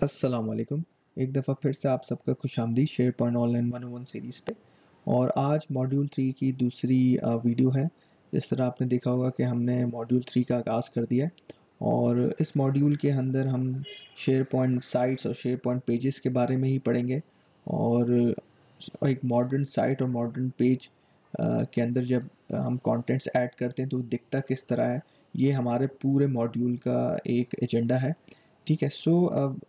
अस्सलाम वालेकुम। एक दफ़ा फिर से आप सबका खुशामदीद शेयर पॉइंट ऑनलाइन 101 सीरीज़ पे। और आज मॉड्यूल 3 की दूसरी वीडियो है। जिस तरह आपने देखा होगा कि हमने मॉड्यूल 3 का आगाज़ कर दिया है और इस मॉड्यूल के अंदर हम शेयर पॉइंट साइट्स और शेयर पॉइंट पेजेस के बारे में ही पढ़ेंगे। और एक मॉडर्न साइट और मॉडर्न पेज के अंदर जब हम कंटेंट्स ऐड करते हैं तो दिखता किस तरह है, ये हमारे पूरे मॉड्यूल का एक एजेंडा है। ठीक है।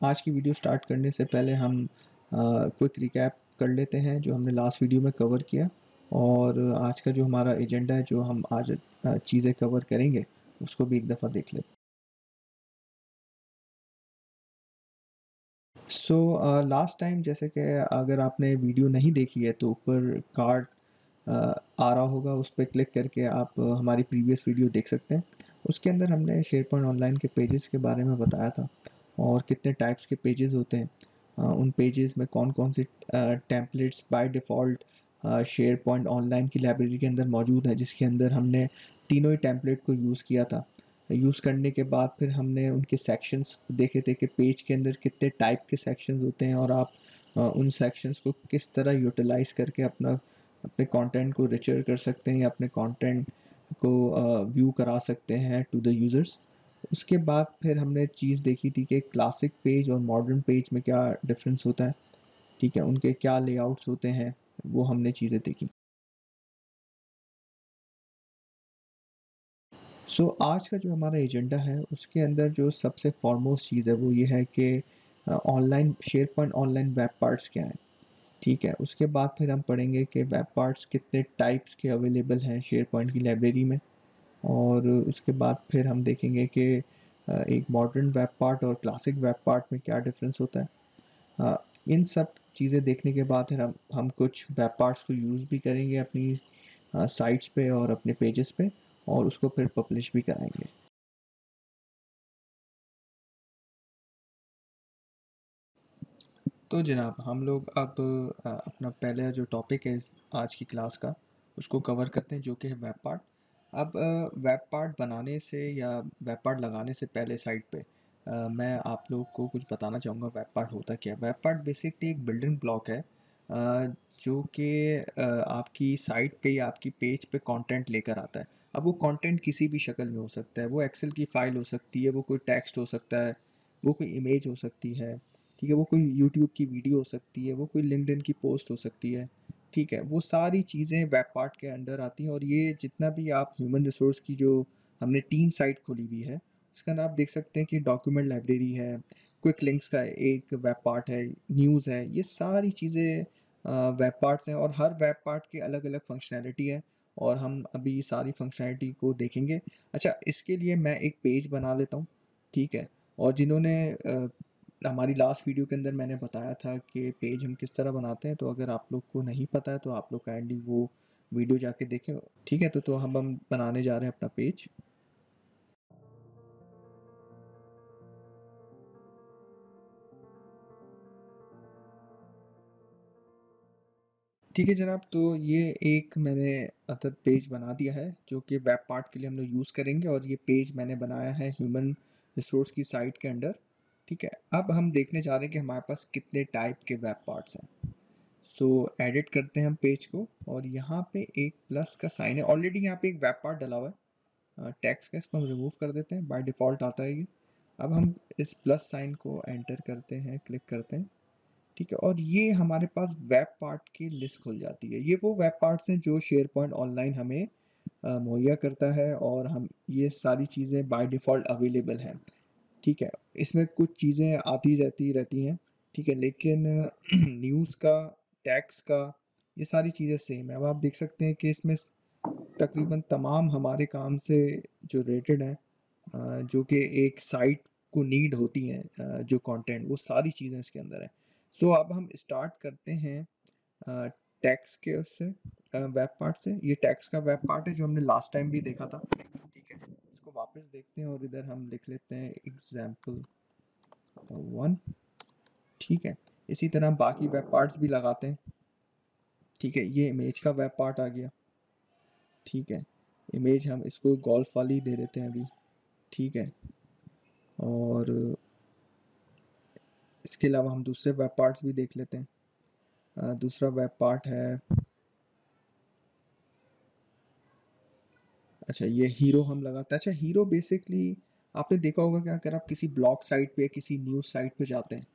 आज की वीडियो स्टार्ट करने से पहले हम क्विक रिकैप कर लेते हैं जो हमने लास्ट वीडियो में कवर किया। और आज का जो हमारा एजेंडा है, जो हम आज चीज़ें कवर करेंगे, उसको भी एक दफ़ा देख लेते हैं। लास्ट टाइम जैसे कि अगर आपने वीडियो नहीं देखी है तो ऊपर कार्ड आ रहा होगा, उस पर क्लिक करके आप हमारी प्रीवियस वीडियो देख सकते हैं। उसके अंदर हमने शेयरपॉइंट ऑनलाइन के पेजेस के बारे में बताया था और कितने टाइप्स के पेजेस होते हैं। उन पेजेस में कौन कौन से templates by default SharePoint online की लाइब्रेरी के अंदर मौजूद है, जिसके अंदर हमने तीनों ही टेम्पलेट को यूज़ किया था। यूज़ करने के बाद फिर हमने उनके सेक्शंस देखे थे कि पेज के अंदर कितने टाइप के सेक्शंस होते हैं और आप उन सेक्शंस को किस तरह यूटिलाइज़ करके अपने कंटेंट को रिचर कर सकते हैं या अपने कंटेंट को व्यू करा सकते हैं टू द यूज़र्स। उसके बाद फिर हमने चीज़ देखी थी कि क्लासिक पेज और मॉडर्न पेज में क्या डिफरेंस होता है। ठीक है, उनके क्या लेआउट्स होते हैं, वो हमने चीज़ें देखी। आज का जो हमारा एजेंडा है उसके अंदर जो सबसे फॉरमोस्ट चीज़ है वो ये है कि online SharePoint online web parts क्या हैं। ठीक है, उसके बाद फिर हम पढ़ेंगे कि वेब पार्ट्स कितने टाइप्स के अवेलेबल हैं शेयरपॉइंट की लाइब्रेरी में। और उसके बाद फिर हम देखेंगे कि एक मॉडर्न वेब पार्ट और क्लासिक वेब पार्ट में क्या डिफरेंस होता है। इन सब चीज़ें देखने के बाद फिर हम कुछ वेब पार्ट्स को यूज़ भी करेंगे अपनी साइट्स पे और अपने पेजेस पे, और उसको फिर पब्लिश भी कराएंगे। तो जनाब हम लोग अब अपना पहला जो टॉपिक है इस आज की क्लास का, उसको कवर करते हैं, जो कि है वेब पार्ट। अब वेब पार्ट बनाने से या वेब पार्ट लगाने से पहले साइट पे मैं आप लोग को कुछ बताना चाहूँगा वेब पार्ट होता क्या है। वेब पार्ट बेसिकली एक बिल्डिंग ब्लॉक है जो कि आपकी साइट पे या आपकी पेज पे कंटेंट लेकर आता है। अब वो कंटेंट किसी भी शक्ल में हो सकता है, वो एक्सेल की फ़ाइल हो सकती है, वो कोई टेक्स्ट हो सकता है, वो कोई इमेज हो सकती है। ठीक है, वो कोई यूट्यूब की वीडियो हो सकती है, वो कोई लिंक्डइन की पोस्ट हो सकती है। ठीक है, वो सारी चीज़ें वेब पार्ट के अंडर आती हैं। और ये जितना भी आप ह्यूमन रिसोर्स की जो हमने टीम साइट खोली हुई है, उसका नाम आप देख सकते हैं कि डॉक्यूमेंट लाइब्रेरी है, क्विक लिंक्स का एक वेब पार्ट है, न्यूज़ है, ये सारी चीज़ें वेब पार्ट्स हैं और हर वेब पार्ट की अलग-अलग फंक्शनैलिटी है और हम अभी सारी फंक्शनैलिटी को देखेंगे। अच्छा, इसके लिए मैं एक पेज बना लेता हूँ, ठीक है? और जिन्होंने हमारी लास्ट वीडियो के अंदर मैंने बताया था कि पेज हम किस तरह बनाते हैं, तो अगर आप लोग को नहीं पता है तो आप लोग काइंडली वो वीडियो जाके देखें। ठीक है, तो हम बनाने जा रहे हैं अपना पेज। ठीक है जनाब, तो ये एक मैंने अदद पेज बना दिया है जो कि वेब पार्ट के लिए हम लोग यूज़ करेंगे, और ये पेज मैंने बनाया है ह्यूमन रिसोर्स की साइट के अंडर। ठीक है, अब हम देखने जा रहे हैं कि हमारे पास कितने टाइप के वेब पार्ट्स हैं। एडिट करते हैं हम पेज को, और यहाँ पे एक प्लस का साइन है, ऑलरेडी यहाँ पे एक वेब पार्ट डला हुआ है टेक्स्ट का, इसको हम रिमूव कर देते हैं, बाय डिफ़ॉल्ट आता है ये। अब हम इस प्लस साइन को एंटर करते हैं, क्लिक करते हैं। ठीक है, और ये हमारे पास वेब पार्ट की लिस्ट खुल जाती है। ये वो वेब पार्ट्स हैं जो शेयर पॉइंट ऑनलाइन हमें मुहैया करता है, और हम ये सारी चीज़ें बाय डिफ़ॉल्ट अवेलेबल हैं। ठीक है, इसमें कुछ चीज़ें आती जाती रहती हैं। ठीक है, लेकिन न्यूज़ का, टैक्स का, ये सारी चीज़ें सेम है। अब आप देख सकते हैं कि इसमें तकरीबन तमाम हमारे काम से जो रिलेटेड हैं, जो कि एक साइट को नीड होती हैं, जो कंटेंट, वो सारी चीज़ें इसके अंदर हैं। अब हम स्टार्ट करते हैं टैक्स के उससे, वेब पार्ट से। ये टैक्स का वेब पार्ट है जो हमने लास्ट टाइम भी देखा था। ठीक है, इसको वापस देखते हैं और इधर हम लिख लेते हैं एग्जाम्पल 1। ठीक है, इसी तरह बाकी वेब पार्ट्स भी लगाते हैं। ठीक है, ये इमेज का वेब पार्ट आ गया। ठीक है, इमेज हम इसको गोल्फ वाली दे देते हैं अभी। ठीक है, और इसके अलावा हम दूसरे वेब पार्ट्स भी देख लेते हैं। दूसरा वेब पार्ट है, अच्छा ये हीरो हम लगाते हैं। अच्छा हीरो बेसिकली आपने देखा होगा कि अगर आप किसी ब्लॉग साइट पे, किसी न्यूज़ साइट पे जाते हैं,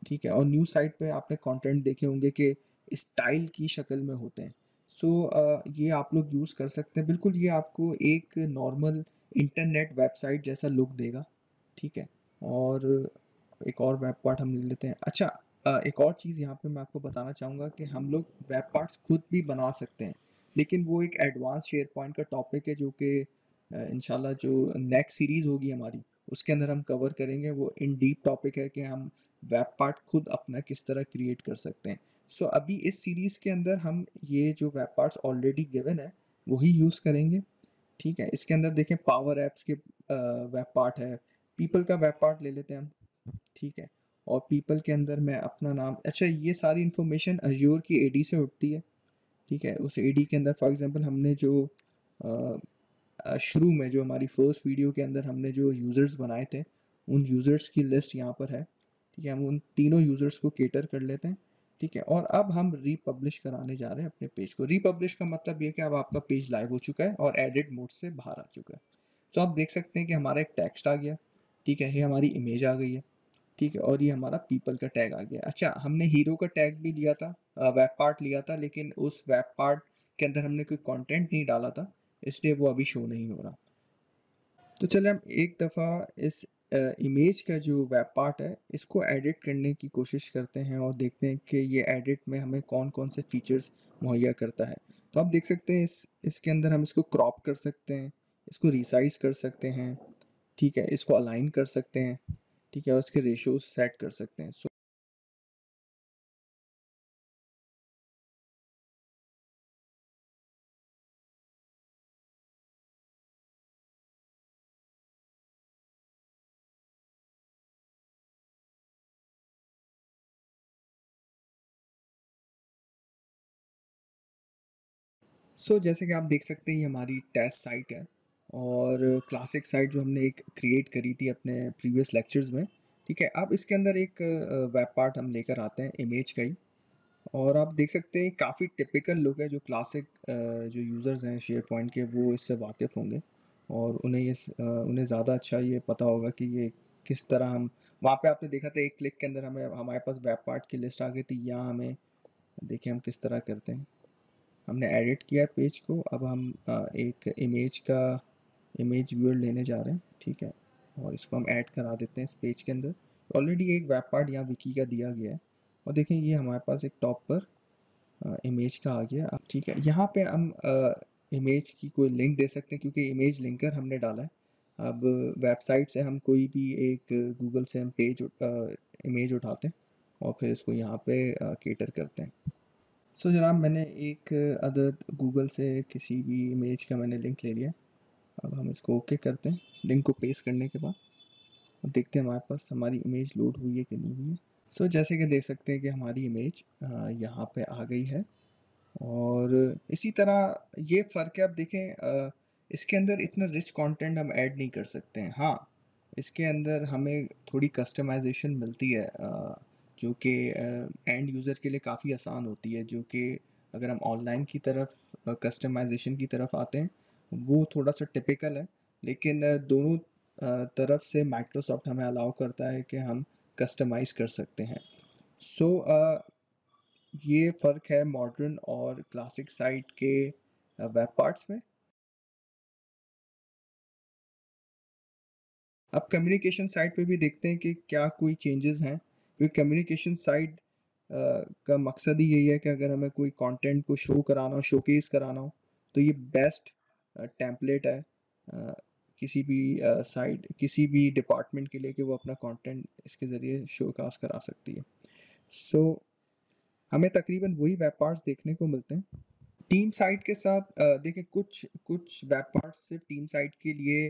ठीक है, और न्यूज़ साइट पे आपने कंटेंट देखे होंगे कि स्टाइल की शक्ल में होते हैं। सो ये आप लोग यूज़ कर सकते हैं। बिल्कुल ये आपको एक नॉर्मल इंटरनेट वेबसाइट जैसा लुक देगा, ठीक है। और एक और वेब पार्ट हम ले लेते हैं। अच्छा एक और चीज़ यहाँ पे मैं आपको बताना चाहूँगा कि हम लोग वेब पार्ट्स खुद भी बना सकते हैं, लेकिन वो एक एडवांस शेयर पॉइंट का टॉपिक है जो कि इंशाल्लाह जो नेक्स्ट सीरीज़ होगी हमारी, उसके अंदर हम कवर करेंगे। वो इन डीप टॉपिक है कि हम वेब पार्ट खुद अपना किस तरह क्रिएट कर सकते हैं। सो अभी इस सीरीज़ के अंदर हम ये जो वेब पार्ट्स ऑलरेडी गिवन है वही यूज़ करेंगे, ठीक है। इसके अंदर देखें पावर एप्स के वेब पार्ट है, पीपल का वेब पार्ट ले लेते हैं हम, ठीक है। और पीपल के अंदर मैं अपना नाम, अच्छा ये सारी इन्फॉर्मेशन अज्योर की एडी से उठती है, ठीक है। उस एडी के अंदर फॉर एग्जांपल हमने जो शुरू में जो हमारी फर्स्ट वीडियो के अंदर हमने जो यूज़र्स बनाए थे, उन यूज़र्स की लिस्ट यहाँ पर है, ठीक है। हम उन तीनों यूज़र्स को केटर कर लेते हैं, ठीक है। और अब हम रीपब्लिश कराने जा रहे हैं अपने पेज को। रीपब्लिश का मतलब ये कि अब आपका पेज लाइव हो चुका है और एडिट मोड से बाहर आ चुका है। तो आप देख सकते हैं कि हमारा एक टेक्स्ट आ गया, ठीक है, ये हमारी इमेज आ गई है, ठीक है, और ये हमारा पीपल का टैग आ गया। अच्छा हमने हीरो का टैग भी लिया था, वेब पार्ट लिया था, लेकिन उस वेब पार्ट के अंदर हमने कोई कंटेंट नहीं डाला था, इसलिए वो अभी शो नहीं हो रहा। तो चलिए हम एक दफ़ा इस इमेज का जो वेब पार्ट है इसको एडिट करने की कोशिश करते हैं और देखते हैं कि ये एडिट में हमें कौन कौन से फीचर्स मुहैया करता है। तो आप देख सकते हैं इसके अंदर हम इसको क्रॉप कर सकते हैं, इसको रिसाइज कर सकते हैं, ठीक है, इसको अलाइन कर सकते हैं, ठीक है, और इसके रेशियोज सेट कर सकते हैं। जैसे कि आप देख सकते हैं ये हमारी टेस्ट साइट है और क्लासिक साइट जो हमने एक क्रिएट करी थी अपने प्रीवियस लेक्चर्स में, ठीक है। अब इसके अंदर एक वेब पार्ट हम लेकर आते हैं इमेज का ही, और आप देख सकते हैं काफ़ी टिपिकल लुक है। जो क्लासिक जो यूज़र्स हैं शेयर पॉइंट के वो इससे वाकिफ़ होंगे और उन्हें ज़्यादा अच्छा ये पता होगा कि ये किस तरह हम, वहाँ पे आपने देखा था एक क्लिक के अंदर हमें हमारे पास वेब पार्ट की लिस्ट आ गई थी। यहाँ हमें देखिए हम किस तरह करते हैं, हमने एडिट किया है पेज को। अब हम एक इमेज व्यूअर लेने जा रहे हैं, ठीक है, और इसको हम ऐड करा देते हैं इस पेज के अंदर। ऑलरेडी एक वेब पार्ट यहाँ विकी का दिया गया है और देखें ये हमारे पास एक टॉप पर इमेज का आ गया। अब ठीक है, यहाँ पे हम इमेज की कोई लिंक दे सकते हैं क्योंकि इमेज लिंकर हमने डाला है। अब वेबसाइट से हम कोई भी एक गूगल से हम इमेज उठाते हैं और फिर इसको यहाँ पे केटर करते हैं। जनाब मैंने एक अदद गूगल से किसी भी इमेज का मैंने लिंक ले लिया। अब हम इसको ओके करते हैं लिंक को पेस्ट करने के बाद, अब देखते हैं हमारे पास हमारी इमेज लोड हुई है कि नहीं हुई है। जैसे कि देख सकते हैं कि हमारी इमेज यहाँ पे आ गई है और इसी तरह ये फ़र्क है। अब देखें इसके अंदर इतना रिच कंटेंट हम ऐड नहीं कर सकते हैं। हाँ, इसके अंदर हमें थोड़ी कस्टमाइजेशन मिलती है जो कि एंड यूज़र के लिए काफ़ी आसान होती है, जो कि अगर हम ऑनलाइन की तरफ कस्टमाइजेशन की तरफ आते हैं वो थोड़ा सा टिपिकल है, लेकिन दोनों तरफ से माइक्रोसॉफ्ट हमें अलाउ करता है कि हम कस्टमाइज़ कर सकते हैं। सो ये फ़र्क है मॉडर्न और क्लासिक साइट के वेब पार्ट्स में। अब कम्युनिकेशन साइट पे भी देखते हैं कि क्या कोई चेंजेस हैं, क्योंकि कम्युनिकेशन साइट का मकसद ही यही है कि अगर हमें कोई कंटेंट को शो कराना हो, शोकेस कराना हो, तो ये बेस्ट टेम्पलेट है किसी भी साइट, किसी भी डिपार्टमेंट के लिए कि वो अपना कंटेंट इसके ज़रिए शोकास करा सकती है। सो हमें तकरीबन वही वेब पार्ट्स देखने को मिलते हैं। टीम साइट के साथ देखिए कुछ कुछ वेब पार्ट्स सिर्फ टीम साइट के लिए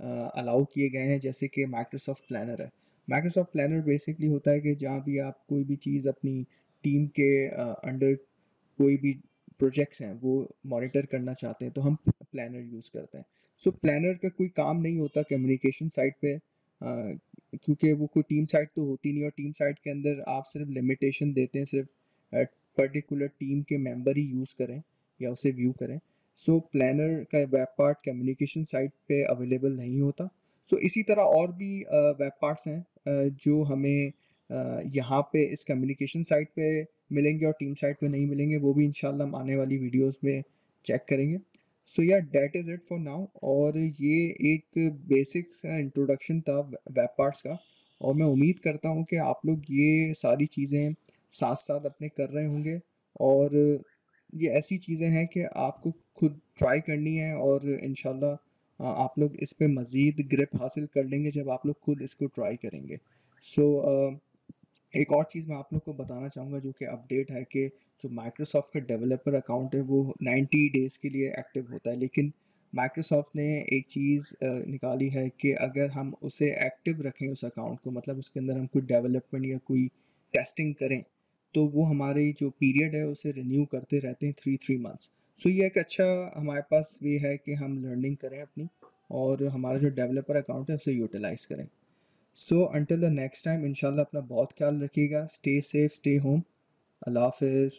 अलाउ किए गए हैं, जैसे कि माइक्रोसॉफ्ट प्लानर है। माइक्रोसॉफ्ट प्लानर बेसिकली होता है कि जहाँ भी आप कोई भी चीज़ अपनी टीम के अंडर कोई भी प्रोजेक्ट्स हैं वो मॉनिटर करना चाहते हैं तो हम प्लानर यूज़ करते हैं। प्लानर का कोई काम नहीं होता कम्युनिकेशन साइट पे क्योंकि वो कोई टीम साइट तो होती नहीं, और टीम साइट के अंदर आप सिर्फ लिमिटेशन देते हैं, सिर्फ पर्टिकुलर टीम के मेंबर ही यूज़ करें या उसे व्यू करें। सो प्लानर का वेब पार्ट कम्युनिकेशन साइट पे अवेलेबल नहीं होता। सो इसी तरह और भी वेब पार्ट्स हैं जो हमें यहाँ पे इस कम्युनिकेशन साइट पे मिलेंगे और टीम साइट पे नहीं मिलेंगे, वो भी इंशाल्लाह हम आने वाली वीडियोस में चेक करेंगे। सो या that is it for now. और ये एक बेसिक सा इंट्रोडक्शन था वेब पार्ट्स का, और मैं उम्मीद करता हूँ कि आप लोग ये सारी चीज़ें साथ साथ अपने कर रहे होंगे। और ये ऐसी चीज़ें हैं कि आपको खुद ट्राई करनी है, और इंशाल्लाह आप लोग इस पे मज़ीद ग्रिप हासिल कर लेंगे जब आप लोग खुद इसको ट्राई करेंगे। सो एक और चीज़ मैं आप लोग को बताना चाहूँगा जो कि अपडेट है, कि जो माइक्रोसॉफ्ट का डेवलपर अकाउंट है वो 90 डेज़ के लिए एक्टिव होता है, लेकिन माइक्रोसॉफ्ट ने एक चीज़ निकाली है कि अगर हम उसे एक्टिव रखें उस अकाउंट को, मतलब उसके अंदर हम कोई डेवलपमेंट या कोई टेस्टिंग करें, तो वो हमारी जो पीरियड है उसे रिन्यू करते रहते हैं 3 मंथ्स। सो ये एक अच्छा हमारे पास वे है कि हम लर्निंग करें अपनी, और हमारा जो डेवलपर अकाउंट है उसे यूटिलाइज़ करें। So until the next time, इंशाल्लाह अपना बहुत ख्याल रखिएगा। Stay safe, stay home. अल्लाह हाफिज़।